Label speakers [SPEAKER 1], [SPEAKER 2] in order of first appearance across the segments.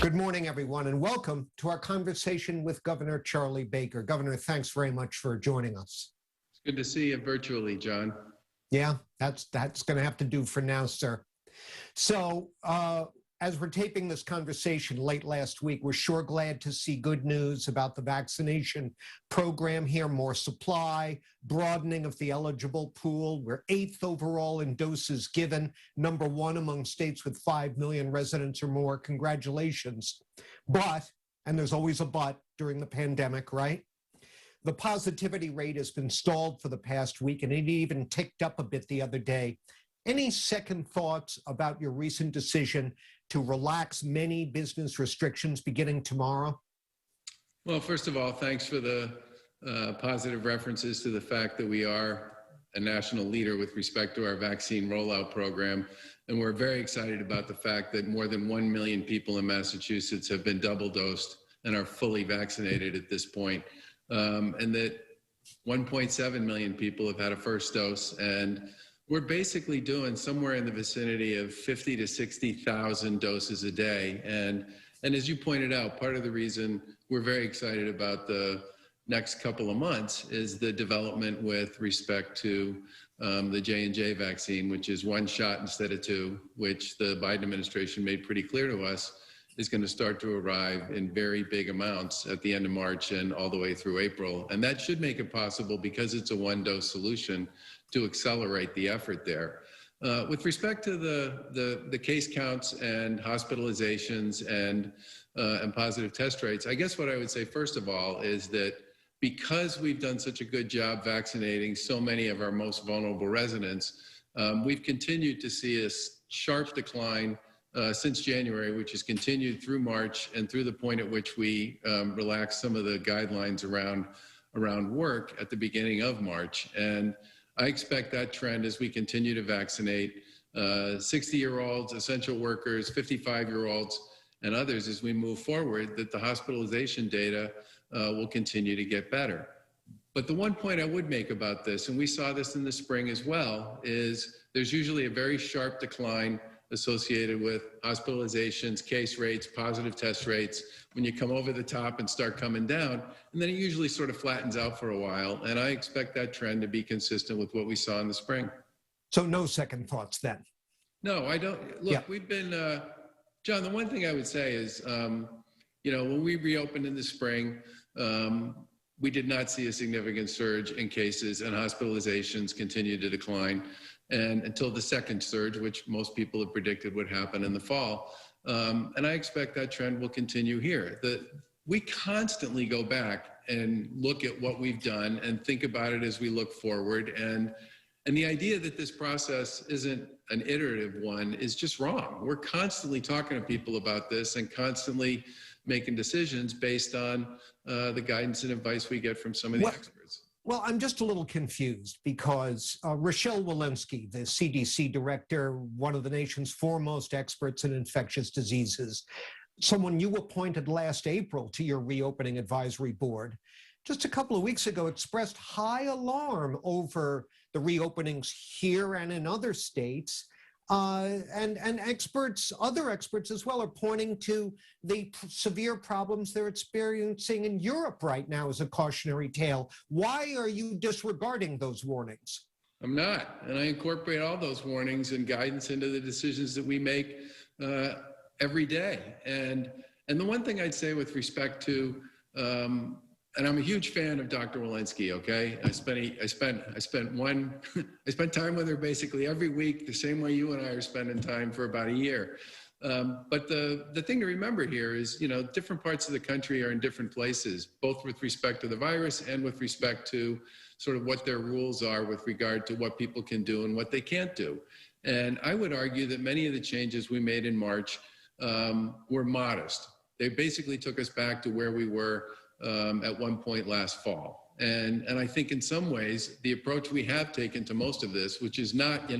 [SPEAKER 1] Good morning, everyone, and welcome to our conversation with Governor Charlie Baker. Governor, thanks very much for joining us.
[SPEAKER 2] It's good to see you virtually, John.
[SPEAKER 1] Yeah, that's going to have to do for now, sir. So, as we're taping this conversation late last week, we're sure glad to see good news about the vaccination program here, more supply, broadening of the eligible pool. We're 8th overall in doses given, number 1 among states with 5 million residents or more. Congratulations. But, and there's always a but during the pandemic, right? The positivity rate has been stalled for the past week, and it even ticked up a bit the other day. Any second thoughts about your recent decision to relax many business restrictions beginning tomorrow?
[SPEAKER 2] Well, first of all, thanks for the positive references to the fact that we are a national leader with respect to our vaccine rollout program. And we're very excited about the fact that more than 1 million people in Massachusetts have been double dosed and are fully vaccinated at this point. And that 1.7 million people have had a first dose. And we're basically doing somewhere in the vicinity of 50 to 60,000 doses a day. And as you pointed out, part of the reason we're very excited about the next couple of months is the development with respect to the J&J vaccine, which is 1 shot instead of 2, which the Biden administration made pretty clear to us is going to start to arrive in very big amounts at the end of March and all the way through April. And that should make it possible, because it's a 1-dose solution, to accelerate the effort there. With respect to the case counts and hospitalizations and positive test rates, I guess what I would say first of all is that because we've done such a good job vaccinating so many of our most vulnerable residents, we've continued to see a sharp decline since January, which has continued through March and through the point at which we relaxed some of the guidelines around work at the beginning of March. And I expect that trend as we continue to vaccinate 60-year-olds, essential workers, 55-year-olds, and others as we move forward, that the hospitalization data will continue to get better. But the one point I would make about this, and we saw this in the spring as well, is there's usually a very sharp decline associated with hospitalizations, case rates, positive test rates, when you come over the top and start coming down, and then it usually sort of flattens out for a while. And I expect that trend to be consistent with what we saw in the spring.
[SPEAKER 1] So no second thoughts then?
[SPEAKER 2] No, I don't. Look, yeah. We've been, John, the one thing I would say is, when we reopened in the spring, we did not see a significant surge in cases, and hospitalizations continued to decline. And until the second surge, which most people have predicted would happen in the fall. And I expect that trend will continue here. We constantly go back and look at what we've done and think about it as we look forward. And the idea that this process isn't an iterative one is just wrong. We're constantly talking to people about this and constantly making decisions based on the guidance and advice we get from some of the experts.
[SPEAKER 1] Well, I'm just a little confused because Rochelle Walensky, the CDC director, one of the nation's foremost experts in infectious diseases, someone you appointed last April to your reopening advisory board, just a couple of weeks ago expressed high alarm over the reopenings here and in other states. And experts, other experts as well, are pointing to the severe problems they're experiencing in Europe right now as a cautionary tale. Why are you disregarding those warnings?
[SPEAKER 2] I'm not, and I incorporate all those warnings and guidance into the decisions that we make every day. And the one thing I'd say with respect to, and I'm a huge fan of Dr. Walensky, okay? I spent time with her basically every week, the same way you and I are spending time for about a year. But the thing to remember here is, different parts of the country are in different places, both with respect to the virus and with respect to sort of what their rules are with regard to what people can do and what they can't do. And I would argue that many of the changes we made in March were modest. They basically took us back to where we were at one point last fall. And I think in some ways, the approach we have taken to most of this, which is not,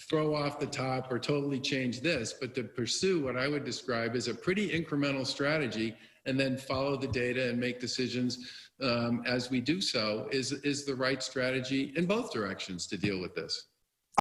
[SPEAKER 2] throw off the top or totally change this, but to pursue what I would describe as a pretty incremental strategy and then follow the data and make decisions as we do so is the right strategy in both directions to deal with this.